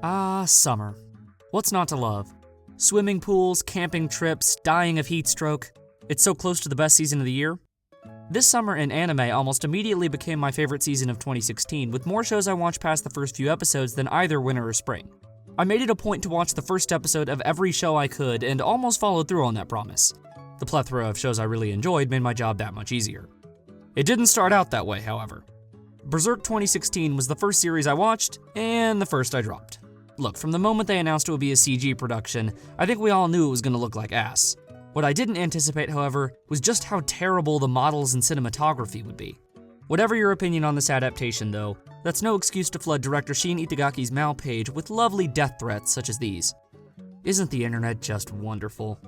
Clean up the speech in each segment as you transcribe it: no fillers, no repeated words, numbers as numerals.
Ah, summer. What's not to love? Swimming pools, camping trips, dying of heat stroke. It's so close to the best season of the year. This summer in anime almost immediately became my favorite season of 2016, with more shows I watched past the first few episodes than either winter or spring. I made it a point to watch the first episode of every show I could and almost followed through on that promise. The plethora of shows I really enjoyed made my job that much easier. It didn't start out that way, however. Berserk 2016 was the first series I watched, and the first I dropped. Look, from the moment they announced it would be a CG production, I think we all knew it was going to look like ass. What I didn't anticipate, however, was just how terrible the models and cinematography would be. Whatever your opinion on this adaptation, though, that's no excuse to flood director Shin Itagaki's Mal page with lovely death threats such as these. Isn't the internet just wonderful?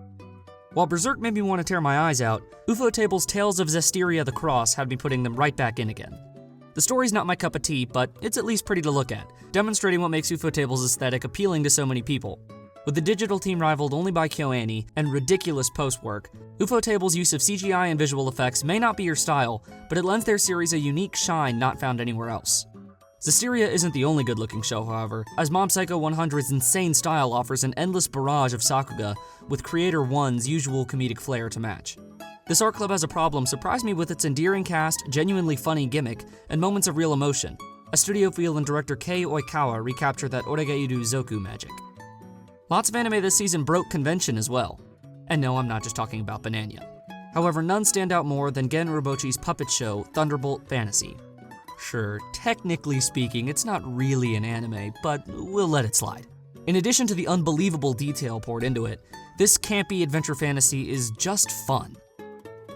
While Berserk made me want to tear my eyes out, Ufotable's Tales of Zestiria the Cross had me putting them right back in again. The story's not my cup of tea, but it's at least pretty to look at, demonstrating what makes Ufotable's aesthetic appealing to so many people. With the digital team rivaled only by KyoAni and ridiculous post-work, Ufotable's use of CGI and visual effects may not be your style, but it lends their series a unique shine not found anywhere else. Zestiria isn't the only good-looking show, however, as Mob Psycho 100's insane style offers an endless barrage of sakuga, with Creator 1's usual comedic flair to match. This art club has a problem surprised me with its endearing cast, genuinely funny gimmick, and moments of real emotion. A studio feel and director Kei Oikawa recapture that Oregairu Zoku magic. Lots of anime this season broke convention as well. And no, I'm not just talking about Bananya. However, none stand out more than Gen Urobuchi's puppet show, Thunderbolt Fantasy. Sure, technically speaking, it's not really an anime, but we'll let it slide. In addition to the unbelievable detail poured into it, this campy adventure fantasy is just fun.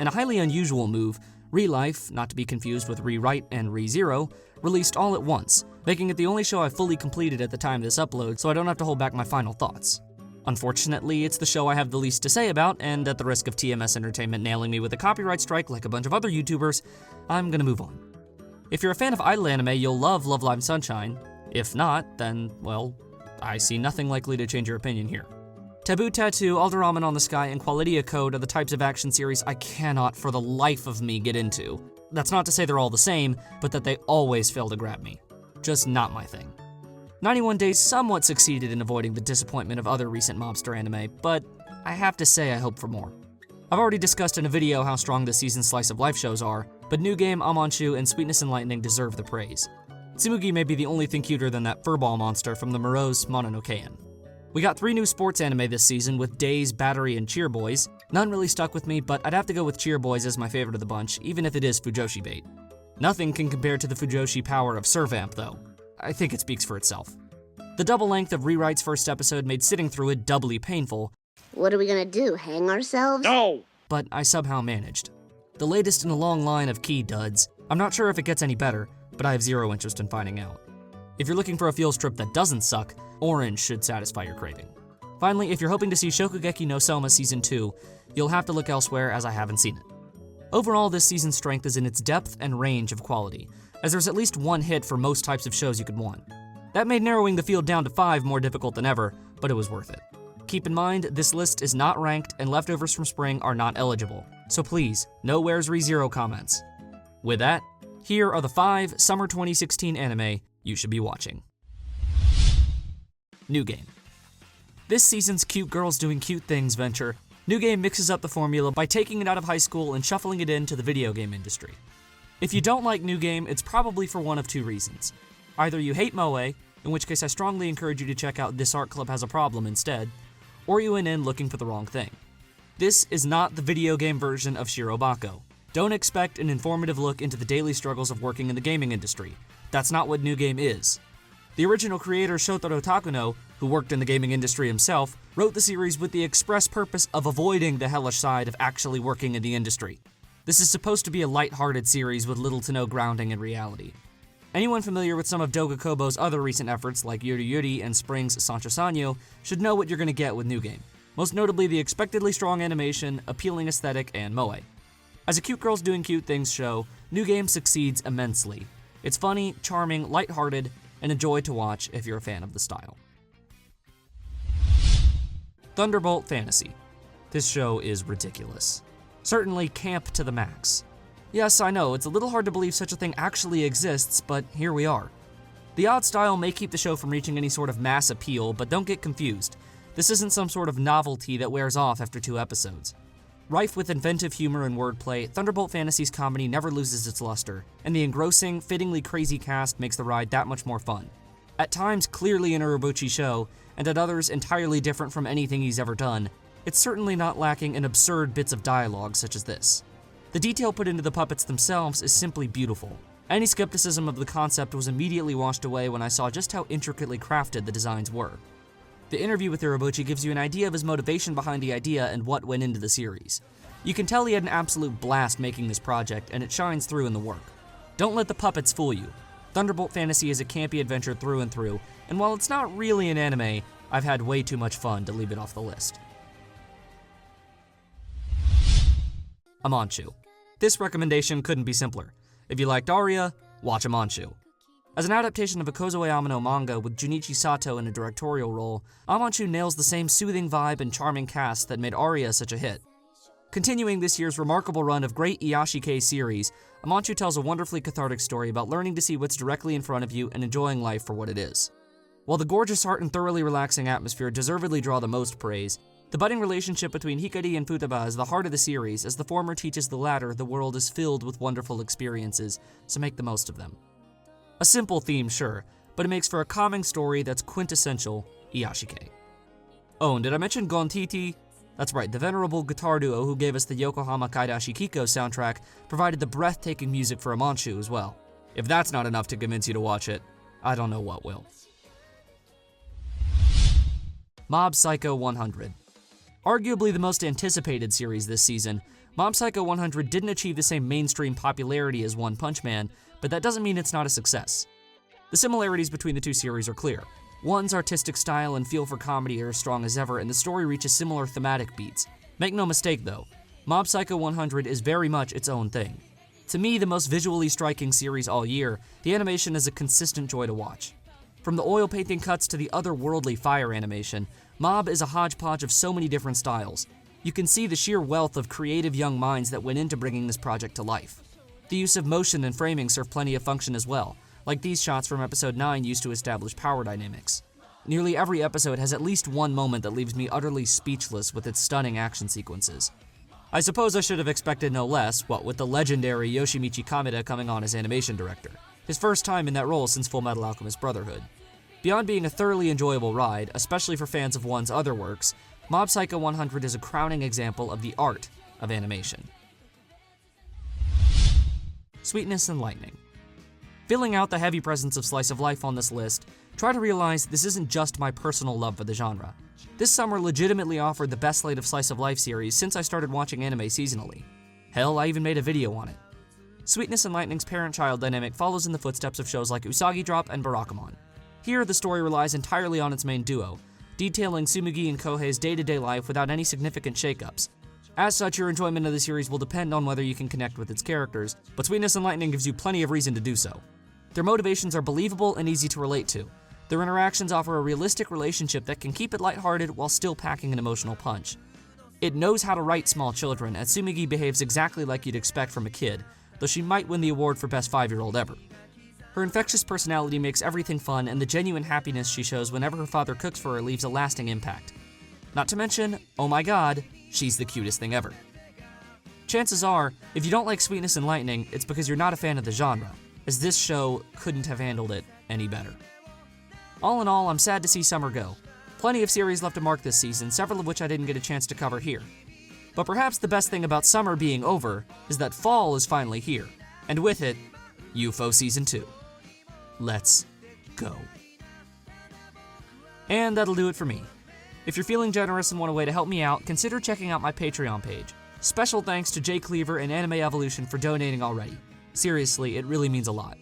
In a highly unusual move, Re-Life, not to be confused with Rewrite and ReZero, released all at once, making it the only show I fully completed at the time of this upload, so I don't have to hold back my final thoughts. Unfortunately, it's the show I have the least to say about, and at the risk of TMS Entertainment nailing me with a copyright strike like a bunch of other YouTubers, I'm gonna move on. If you're a fan of idol anime, you'll love Love Live Sunshine. If not, then, well, I see nothing likely to change your opinion here. Taboo Tattoo, Alderamen on the Sky, and Qualia Code are the types of action series I cannot for the life of me get into. That's not to say they're all the same, but that they always fail to grab me. Just not my thing. 91 Days somewhat succeeded in avoiding the disappointment of other recent mobster anime, but I have to say I hope for more. I've already discussed in a video how strong this season's slice of life shows are, but New Game, Aman Chu, and Sweetness and Lightning deserve the praise. Tsumugi may be the only thing cuter than that furball monster from the morose Mononokean. We got 3 new sports anime this season with Days, Battery, and Cheer Boys. None really stuck with me, but I'd have to go with Cheer Boys as my favorite of the bunch, even if it is Fujoshi bait. Nothing can compare to the Fujoshi power of Servamp, though. I think it speaks for itself. The double length of Rewrite's first episode made sitting through it doubly painful. What are we gonna do, hang ourselves? No! But I somehow managed. The latest in a long line of key duds. I'm not sure if it gets any better, but I have zero interest in finding out. If you're looking for a feel strip that doesn't suck, Orange should satisfy your craving. Finally, if you're hoping to see Shokugeki no Soma Season 2, you'll have to look elsewhere as I haven't seen it. Overall, this season's strength is in its depth and range of quality, as there's at least one hit for most types of shows you could want. That made narrowing the field down to 5 more difficult than ever, but it was worth it. Keep in mind, this list is not ranked and leftovers from spring are not eligible, so please, no Where's ReZero comments. With that, here are the 5 summer 2016 anime you should be watching. New Game. This season's cute girls doing cute things venture, New Game mixes up the formula by taking it out of high school and shuffling it into the video game industry. If you don't like New Game, it's probably for one of 2 reasons. Either you hate Moe, in which case I strongly encourage you to check out This Art Club Has a Problem instead, or you went in looking for the wrong thing. This is not the video game version of Shirobako. Don't expect an informative look into the daily struggles of working in the gaming industry. That's not what New Game is. The original creator Shotaro Takuno, who worked in the gaming industry himself, wrote the series with the express purpose of avoiding the hellish side of actually working in the industry. This is supposed to be a light-hearted series with little to no grounding in reality. Anyone familiar with some of Doga Kobo's other recent efforts like Yuri Yuri and Spring's Sancho Sanyo should know what you're going to get with New Game, most notably the expectedly strong animation, appealing aesthetic, and moe. As a cute girls doing cute things show, New Game succeeds immensely. It's funny, charming, lighthearted, and a joy to watch if you're a fan of the style. Thunderbolt Fantasy. This show is ridiculous. Certainly camp to the max. Yes, I know, it's a little hard to believe such a thing actually exists, but here we are. The odd style may keep the show from reaching any sort of mass appeal, but don't get confused. This isn't some sort of novelty that wears off after 2 episodes. Rife with inventive humor and wordplay, Thunderbolt Fantasy's comedy never loses its luster, and the engrossing, fittingly crazy cast makes the ride that much more fun. At times clearly an Urobuchi show, and at others entirely different from anything he's ever done, it's certainly not lacking in absurd bits of dialogue such as this. The detail put into the puppets themselves is simply beautiful. Any skepticism of the concept was immediately washed away when I saw just how intricately crafted the designs were. The interview with Urobuchi gives you an idea of his motivation behind the idea and what went into the series. You can tell he had an absolute blast making this project, and it shines through in the work. Don't let the puppets fool you. Thunderbolt Fantasy is a campy adventure through and through, and while it's not really an anime, I've had way too much fun to leave it off the list. Aman Chu. This recommendation couldn't be simpler. If you liked Aria, watch Aman Chu. As an adaptation of a Kozue Amano manga with Junichi Sato in a directorial role, Aman Chu nails the same soothing vibe and charming cast that made Aria such a hit. Continuing this year's remarkable run of great Iyashikei series, Aman Chu tells a wonderfully cathartic story about learning to see what's directly in front of you and enjoying life for what it is. While the gorgeous art and thoroughly relaxing atmosphere deservedly draw the most praise, the budding relationship between Hikari and Futaba is the heart of the series, as the former teaches the latter the world is filled with wonderful experiences, so make the most of them. A simple theme, sure, but it makes for a calming story that's quintessential Iyashikei. Oh, and did I mention Gon-Titi? That's right, the venerable guitar duo who gave us the Yokohama Kaidashi Kiko soundtrack provided the breathtaking music for Aman Chu as well. If that's not enough to convince you to watch it, I don't know what will. Mob Psycho 100. Arguably the most anticipated series this season, Mob Psycho 100 didn't achieve the same mainstream popularity as One Punch Man, but that doesn't mean it's not a success. The similarities between the two series are clear. One's artistic style and feel for comedy are as strong as ever, and the story reaches similar thematic beats. Make no mistake though, Mob Psycho 100 is very much its own thing. To me, the most visually striking series all year, the animation is a consistent joy to watch. From the oil painting cuts to the otherworldly fire animation, Mob is a hodgepodge of so many different styles. You can see the sheer wealth of creative young minds that went into bringing this project to life. The use of motion and framing serve plenty of function as well, like these shots from episode 9 used to establish power dynamics. Nearly every episode has at least one moment that leaves me utterly speechless with its stunning action sequences. I suppose I should have expected no less, what with the legendary Yoshimichi Kameda coming on as animation director, his first time in that role since Fullmetal Alchemist Brotherhood. Beyond being a thoroughly enjoyable ride, especially for fans of One's other works, Mob Psycho 100 is a crowning example of the art of animation. Sweetness and lightning. Filling out the heavy presence of slice of life on this list, try to realize this isn't just my personal love for the genre. This summer legitimately offered the best slate of slice of life series since I started watching anime seasonally. Hell, I even made a video on it. Sweetness and Lightning's parent-child dynamic follows in the footsteps of shows like Usagi Drop and Barakamon. Here, the story relies entirely on its main duo, detailing Tsumugi and Kohei's day-to-day life without any significant shakeups. As such, your enjoyment of the series will depend on whether you can connect with its characters, but Sweetness and Lightning gives you plenty of reason to do so. Their motivations are believable and easy to relate to. Their interactions offer a realistic relationship that can keep it lighthearted while still packing an emotional punch. It knows how to write small children, as Tsumugi behaves exactly like you'd expect from a kid, though she might win the award for Best 5-year-old ever. Her infectious personality makes everything fun, and the genuine happiness she shows whenever her father cooks for her leaves a lasting impact. Not to mention, oh my god, she's the cutest thing ever. Chances are, if you don't like Sweetness and Lightning, it's because you're not a fan of the genre, as this show couldn't have handled it any better. All in all, I'm sad to see summer go. Plenty of series left to mark this season, several of which I didn't get a chance to cover here. But perhaps the best thing about summer being over is that fall is finally here, and with it, UFO Season 2. Let's go. And that'll do it for me. If you're feeling generous and want a way to help me out, consider checking out my Patreon page. Special thanks to Jay Cleaver and Anime Evolution for donating already. Seriously, it really means a lot.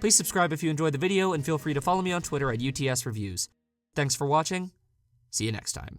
Please subscribe if you enjoyed the video, and feel free to follow me on Twitter at UTS Reviews. Thanks for watching. See you next time.